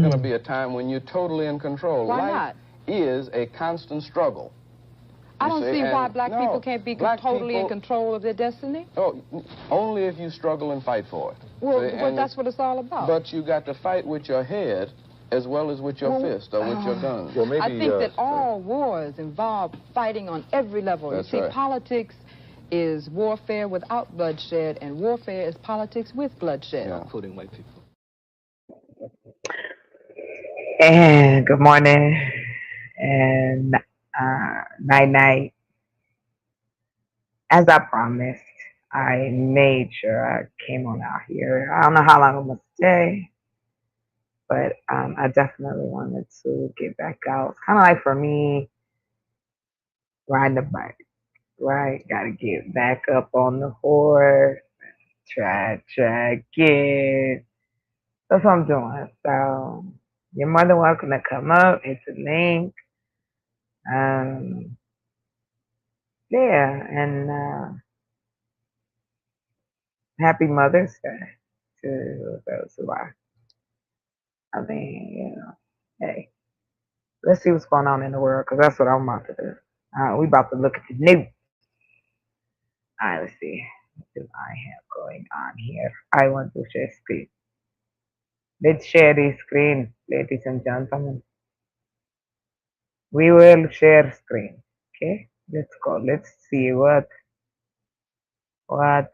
never going to be a time when you're totally in control. Why Life not? is a constant struggle. I don't see why black people can't be totally in control of their destiny. Oh, only if you struggle and fight for it. Well, but that's what it's all about. But you got to fight with your head as well as with your fist or with your gun. Well, maybe, I think that all wars involve fighting on every level. That's you see, right. Politics is warfare without bloodshed, and warfare is politics with bloodshed. Yeah. including white people. And good morning and night. As I promised, I made sure I came on out here. I don't know how long I'm gonna stay, but I definitely wanted to get back out. It's kind of like for me riding the bike, right? Got to get back up on the horse, try again. That's what I'm doing. So you're more than welcome to come up. Hit the link. Yeah, and happy Mother's Day to those who are. I mean, hey, let's see what's going on in the world, because that's what I'm about to do. We about to look at the news. All right, let's see. What do I have going on here? I want to share screen. Let's share the screen, ladies and gentlemen. We will share screen. Okay, let's go. Let's see what. I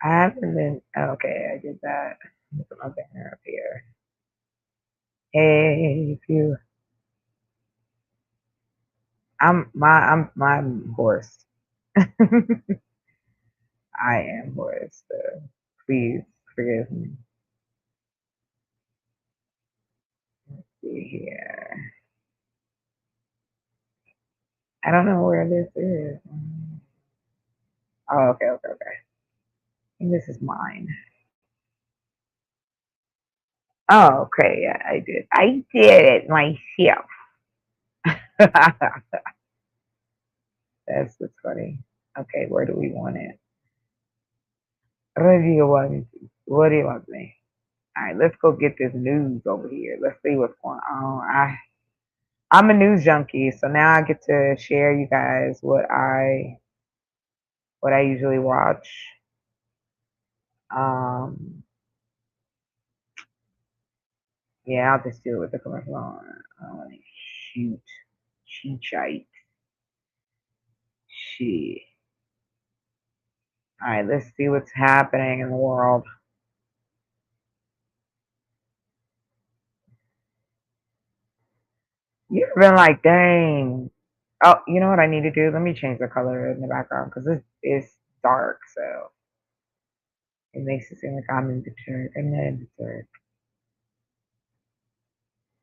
haven't been. Okay, I did that. Put my banner up here. Hey, if you. I'm my horse. I am horse. So please forgive me. Let's see here. I don't know where this is. Oh, okay. And this is mine. Oh, okay. Yeah, I did. I did it myself. That's what's funny. Okay, where do we want it? What do you want me? What do you want me? All right, let's go get this news over here. Let's see what's going on. I'm a news junkie, so now I get to share you guys what I usually watch. Yeah, I'll just do it with the commercial on. Cheat. Shit. All right, let's see what's happening in the world. You've been like, dang. Oh, you know what I need to do? Let me change the color in the background because this is dark, so it makes it seem like I'm in the dark. I'm not in the dark.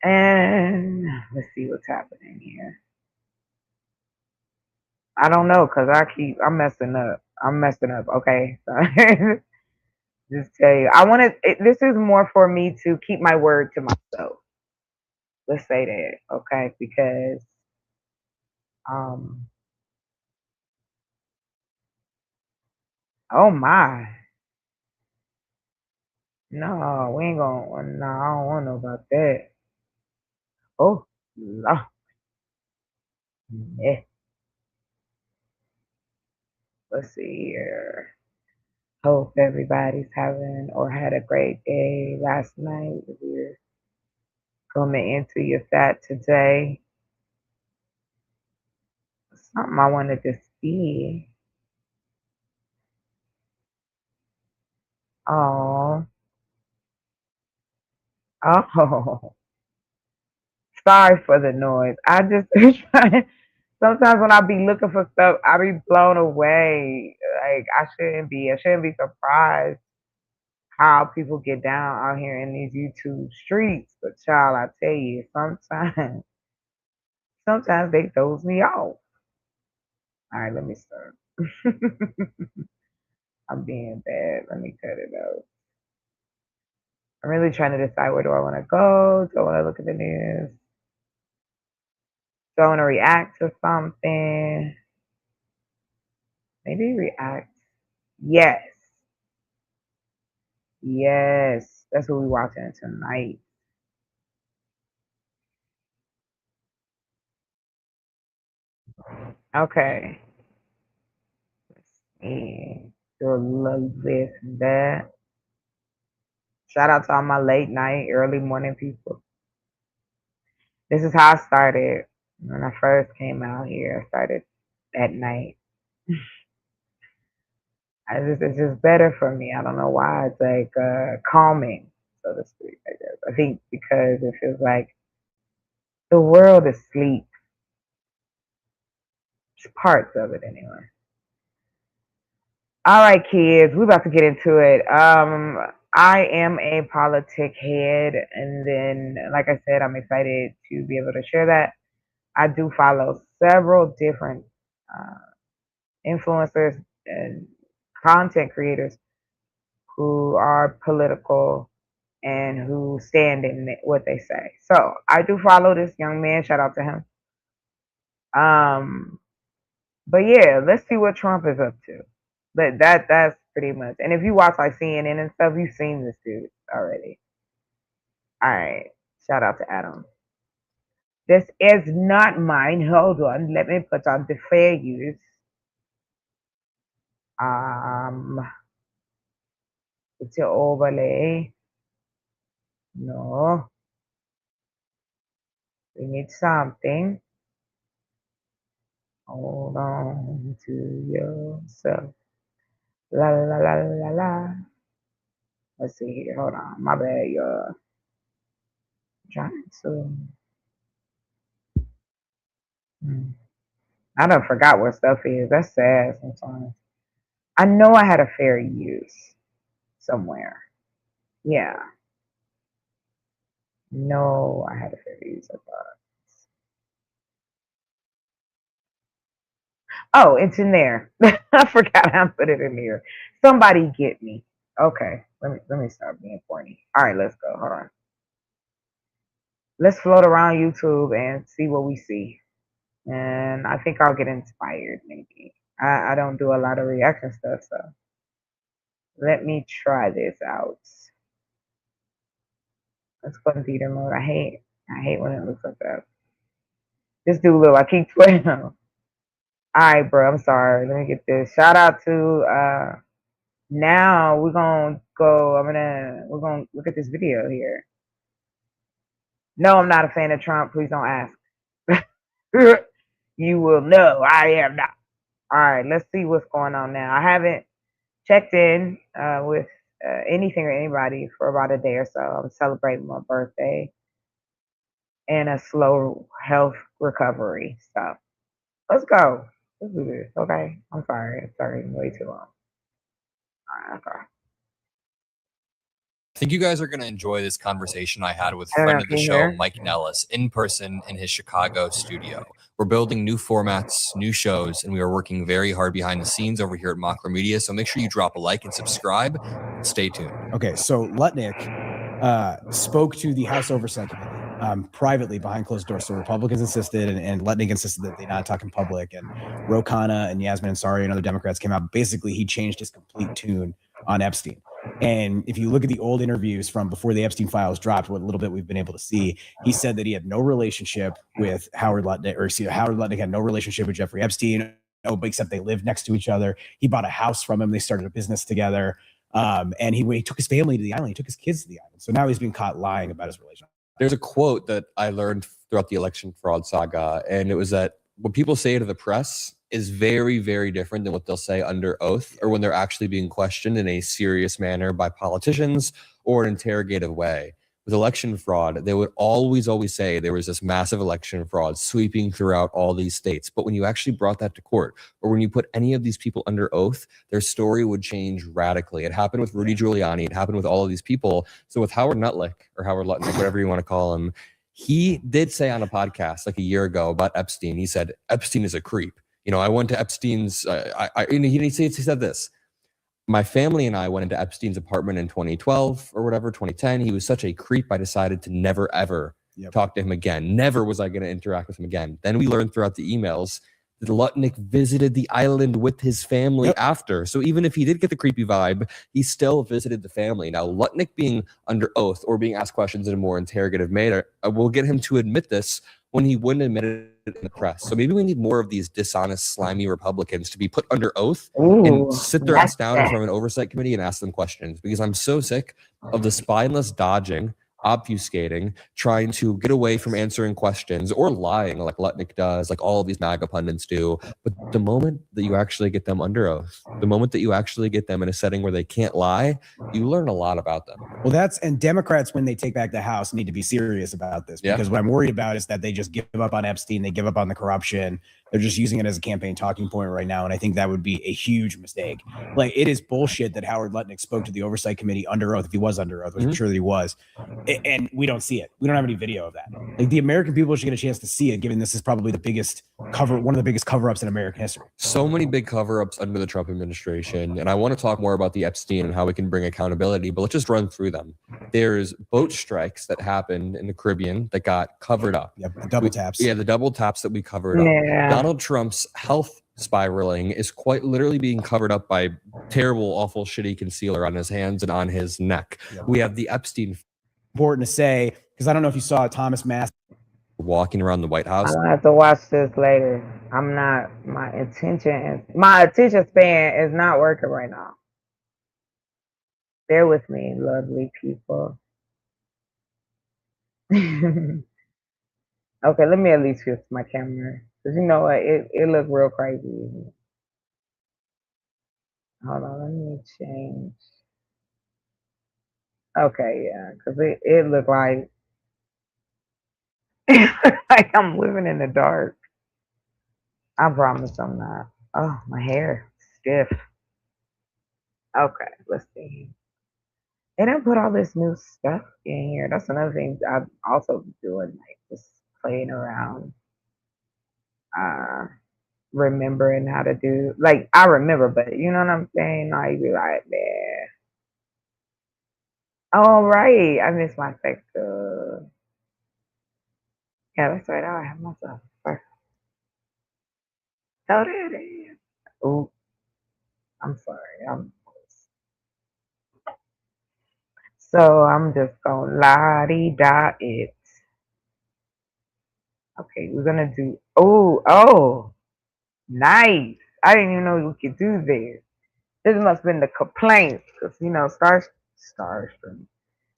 And let's see what's happening here. I don't know because I'm messing up. Okay, so just tell you, this is more for me to keep my word to myself. Let's say that, okay? Because oh my, no, we ain't gonna. No, I don't want to know about that. Oh, no. Yeah. Let's see here. Hope everybody's having or had a great day last night. We're coming into your fat today. Something I wanted to see. Oh. Oh. Sorry for the noise. I just sometimes when I be looking for stuff, I be blown away. Like I shouldn't be surprised how people get down out here in these YouTube streets. But child, I tell you, sometimes they throws me off. All right, let me start. I'm being bad. Let me cut it out. I'm really trying to decide where do I want to go. Do I want to look at the news? Do I want to react to something? Maybe react. Yes. Yes. That's what we're watching tonight. Okay. Let's see. Do a little this and that. Shout out to all my late night, early morning people. This is how I started. When I first came out here, I started at night. It's just better for me. I don't know why. It's like calming, so to speak, I guess. I think because it feels like the world is asleep. It's parts of it anyway. All right, kids, we're about to get into it. I am a politic head, and then, like I said, I'm excited to be able to share that. I do follow several different influencers and content creators who are political and who stand in what they say. So I do follow this young man. Shout out to him. But yeah, let's see what Trump is up to. But that's pretty much. And if you watch like CNN and stuff, you've seen this dude already. All right. Shout out to Adam. This is not mine. Hold on. Let me put on the fair use. It's your overlay. No. We need something. Hold on to yourself. La la la la la. Let's see here. Hold on. My bad, y'all. Trying to. I done forgot what stuff is. That's sad sometimes. I know I had a fair use somewhere. Yeah. No, I had a fair use. I thought. Oh, it's in there. I forgot I put it in here. Somebody get me. Okay. Let me start being corny. All right, let's go. Hold on. Let's float around YouTube and see what we see. And I think I'll get inspired maybe. I don't do a lot of reaction stuff, so let me try this out. Let's go in theater mode. I hate when it looks like that. This dude look like he's 12. All right, bro. I'm sorry. Let me get this. Shout out to now we're gonna go. We're gonna look at this video here. No, I'm not a fan of Trump. Please don't ask. You will know I am not. All right, let's see what's going on now. I haven't checked in with anything or anybody for about a day or so. I'm celebrating my birthday and a slow health recovery. So let's go. Let's do this. Okay. I'm sorry. It's starting way too long. All right, okay. I think you guys are going to enjoy this conversation I had with friend of the show, Mike Nellis, in person in his Chicago studio. We're building new formats, new shows, and we are working very hard behind the scenes over here at Mockler Media. So make sure you drop a like and subscribe. And stay tuned. Okay, so Lutnick spoke to the House Oversight Committee privately behind closed doors. So Republicans insisted, and Lutnick insisted that they not talk in public. And Ro Khanna and Yasmin Ansari and other Democrats came out. Basically, he changed his complete tune on Epstein. And if you look at the old interviews from before the Epstein files dropped, what little bit we've been able to see, he said that he had no relationship with Howard Lutnick, or Howard Lutnick had no relationship with Jeffrey Epstein, except they lived next to each other. He bought a house from him. They started a business together. And he took his family to the island. He took his kids to the island. So now he's been caught lying about his relationship. There's a quote that I learned throughout the election fraud saga, and it was that what people say to the press is very, very different than what they'll say under oath or when they're actually being questioned in a serious manner by politicians or an interrogative way. With election fraud, they would always say there was this massive election fraud sweeping throughout all these states. But when you actually brought that to court, or when you put any of these people under oath, their story would change radically. It happened with Rudy Giuliani. It happened with all of these people. So with Howard Lutnick, whatever you want to call him, he did say on a podcast like a year ago about Epstein, he said, Epstein is a creep. You know, I went to Epstein's, he said this. My family and I went into Epstein's apartment in 2012 or whatever, 2010. He was such a creep, I decided to never, ever talk to him again. Never was I going to interact with him again. Then we learned throughout the emails Lutnick visited the island with his family after. So even if he did get the creepy vibe, he still visited the family. Now, Lutnick being under oath or being asked questions in a more interrogative manner will get him to admit this when he wouldn't admit it in the press. So maybe we need more of these dishonest, slimy Republicans to be put under oath and sit their ass down in front of an oversight committee and ask them questions, because I'm so sick of the spineless dodging, obfuscating, trying to get away from answering questions or lying like Lutnick does, like all of these MAGA pundits do. But the moment that you actually get them under oath, the moment that you actually get them in a setting where they can't lie, you learn a lot about them. Well, and Democrats, when they take back the House, need to be serious about this, because what I'm worried about is that they just give up on Epstein, they give up on the corruption. They're just using it as a campaign talking point right now, and I think that would be a huge mistake. Like, it is bullshit that Howard Lutnick spoke to the Oversight Committee under oath, if he was under oath, which I'm sure that he was, and we don't see it. We don't have any video of that. Like, the American people should get a chance to see it, given this is probably the biggest one of the biggest cover-ups in American history. So many big cover-ups under the Trump administration, and I want to talk more about the Epstein and how we can bring accountability, but let's just run through them. There's boat strikes that happened in the Caribbean that got covered up. Yeah, the double taps. Yeah, the double taps that we covered up. Donald Trump's health spiraling is quite literally being covered up by terrible, awful, shitty concealer on his hands and on his neck. We have the Epstein. Important to say, because I don't know if you saw Thomas Mass walking around the White House. I'll have to watch this later. I'm not, my attention span is not working right now. Bear with me, lovely people. Okay, let me at least fix my camera. Because you know what? It looks real crazy. Hold on, let me change. Okay, yeah, because it looked like like I'm living in the dark. I promise I'm not. Oh, my hair stiff. Okay, let's see. They didn't put all this new stuff in here. That's another thing I've also been doing, like just playing around. Remembering how to do, like, I remember, but you know what I'm saying? Like, be like, man. Oh, right. I missed my sector. Yeah, that's right. I have myself first. So there it is. Ooh, I'm sorry. So I'm just gonna la-di-da it. Okay, we're gonna do, oh, nice. I didn't even know we could do this. This must have been the complaints, because, you know, StarStream.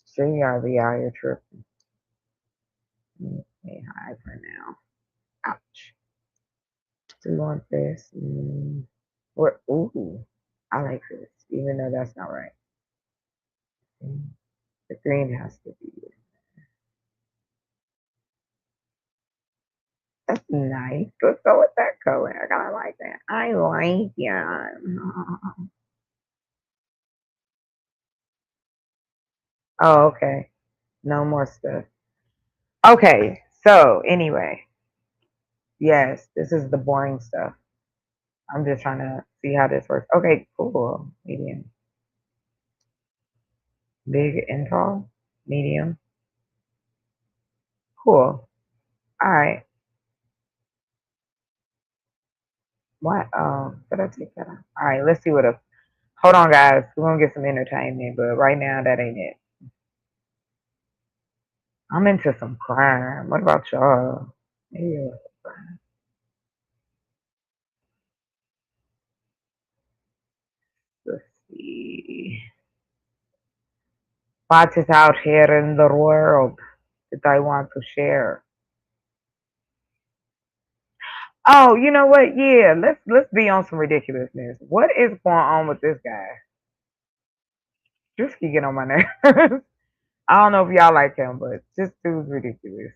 StreamYard be out here tripping. Hey, hi for now. Ouch. Do you want this? Ooh, I like this, even though that's not right. The green has to be there. That's nice. Let's go with that color. I kind of like that. I like it. Oh, okay. No more stuff. Okay, so anyway. Yes, this is the boring stuff. I'm just trying to see how this works. Okay, cool. Medium. Big and tall. Medium. Cool. All right. What? Did I take that out? All right, let's see what else. Hold on, guys. We're going to get some entertainment, but right now, that ain't it. I'm into some crime. What about y'all? Maybe crime. Let's see. What is out here in the world that I want to share? Oh, you know what? Yeah, let's be on some ridiculousness. What is going on with this guy? Just keep getting on my nerves. I don't know if y'all like him, but this dude's ridiculous.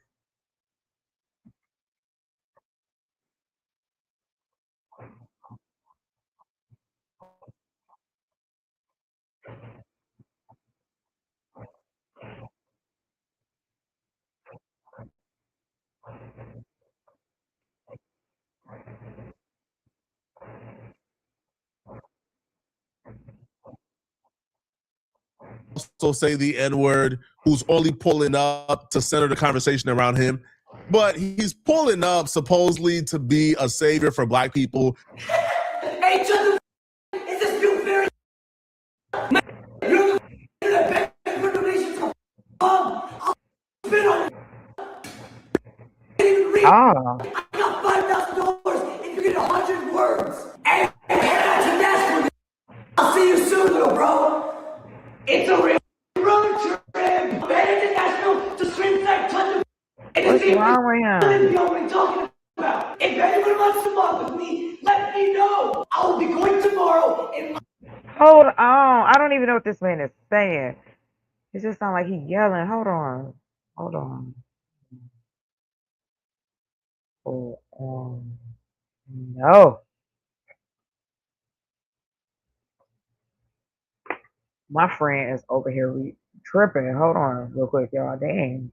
Also say the N-word, who's only pulling up to center the conversation around him. but he's pulling up supposedly to be a savior for black people. Hey, Chuck, is this you very? You're the donations to I'll spit on you. Oh. I got $5,000 if you get 100 words. And that's national. I'll see you soon, little bro. It's a real road trip. Band International to stream that ton of. What's wrong with him? You know what I'm talking about. If anyone wants to walk with me, let me know. I will be going tomorrow. Hold on. I don't even know what this man is saying. It just sounds like he's yelling. Hold on. Hold on. Hold on. No. My friend is over here tripping. Hold on real quick, y'all. Dang.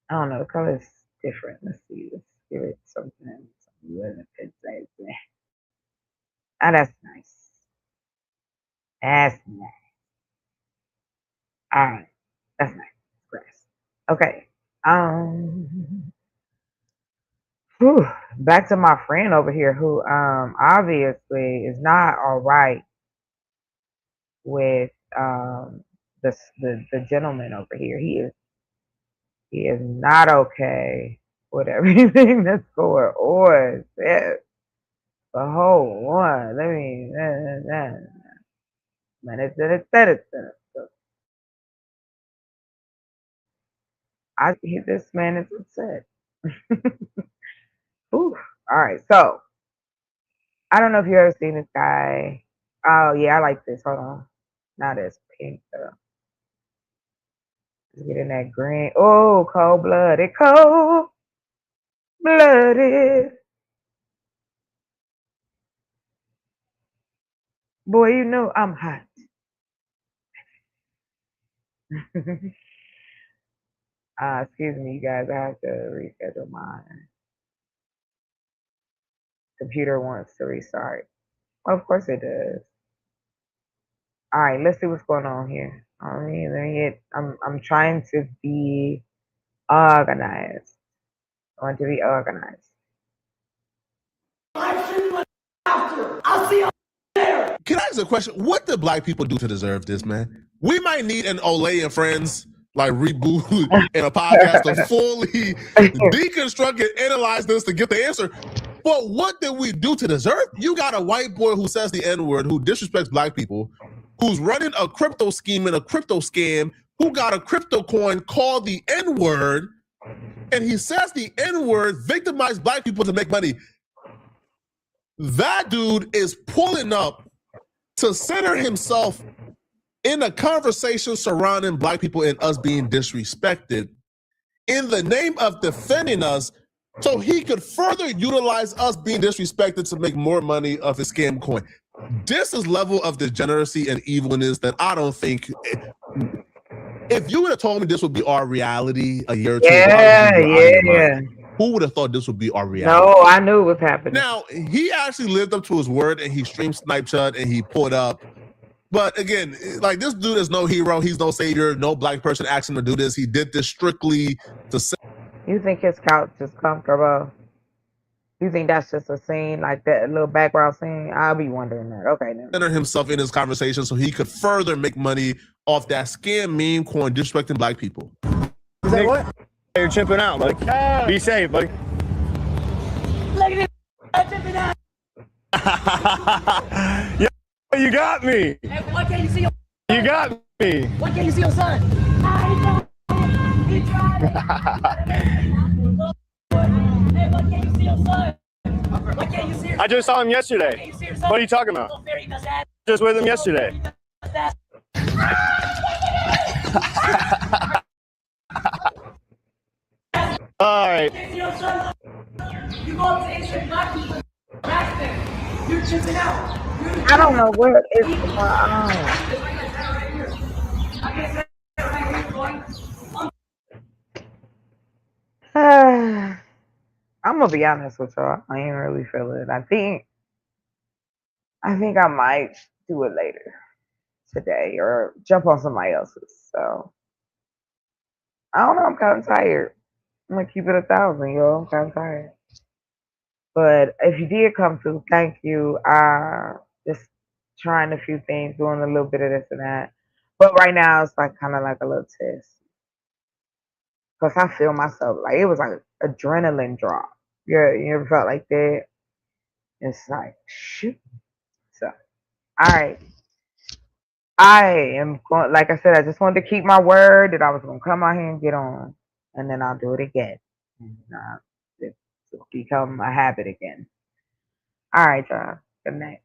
I don't know. The color is different. Let's see. Let's give it something. Ah, that's nice. That's nice. All right. That's nice. Grass. Okay. Whew. Back to my friend over here who obviously is not all right with the gentleman over here. He is not okay with everything that's going on. Yes. The whole one. Let me this man is upset. Ooh. All right, so I don't know if you ever seen this guy. Oh yeah, I like this. Hold on. Not as pink though. Let's get in that green. Oh, cold blooded, cold blooded. Boy, you know I'm hot. Excuse me, you guys. I have to reschedule my computer wants to restart. Of course it does. All right, let's see what's going on here. I'm trying to be organized. I want to be organized. I'll see you there. Can I ask a question? What did black people do to deserve this, man? We might need an Olay and Friends like reboot and a podcast to fully deconstruct and analyze this to get the answer. But what did we do to deserve? You got a white boy who says the N-word, who disrespects black people, who's running a crypto scheme and a crypto scam, who got a crypto coin called the N-word, and he says the N-word victimized black people to make money. That dude is pulling up to center himself in a conversation surrounding black people and us being disrespected in the name of defending us so he could further utilize us being disrespected to make more money off his scam coin. This is level of degeneracy and evilness that I don't think... If you would have told me this would be our reality a year or two ago, who would have thought this would be our reality? No, I knew it was happening. Now, he actually lived up to his word and he streamed Snapchat and he pulled up. But again, like, this dude is no hero. He's no savior. No black person asked him to do this. He did this strictly to say. You think his couch is comfortable? You think that's just a scene, like that little background scene? I'll be wondering that. Okay. Center himself in his conversation so he could further make money off that scam meme coin disrespecting black people. Is that what? You're chipping out, buddy. Hey. Be safe, buddy. Look at it. I'm chipping out. Yeah, you got me. Hey, why can't you see your... You got me. Why can't you see your son? He tried it. Hey, why can't you see your son? Why can't you see your son? I just saw him yesterday. What are you talking about? Just with him yesterday. All right. You go up to Asian black people, you're chipping out. I don't know what is going on. I'm gonna be honest with y'all. I ain't really feeling it. I think I might do it later today or jump on somebody else's. So I don't know. I'm kind of tired. I'm gonna keep it 1,000, yo. I'm kind of tired. But if you did come through, thank you. Just trying a few things, doing a little bit of this and that. But right now, it's like kind of like a little test. Cause I feel myself like it was like adrenaline drop. Yeah, you ever felt like that? It's like shoot. So, all right. I am going. Like I said, I just wanted to keep my word that I was gonna come out here and get on, and then I'll do it again. And, it become a habit again. All right, y'all. Good night.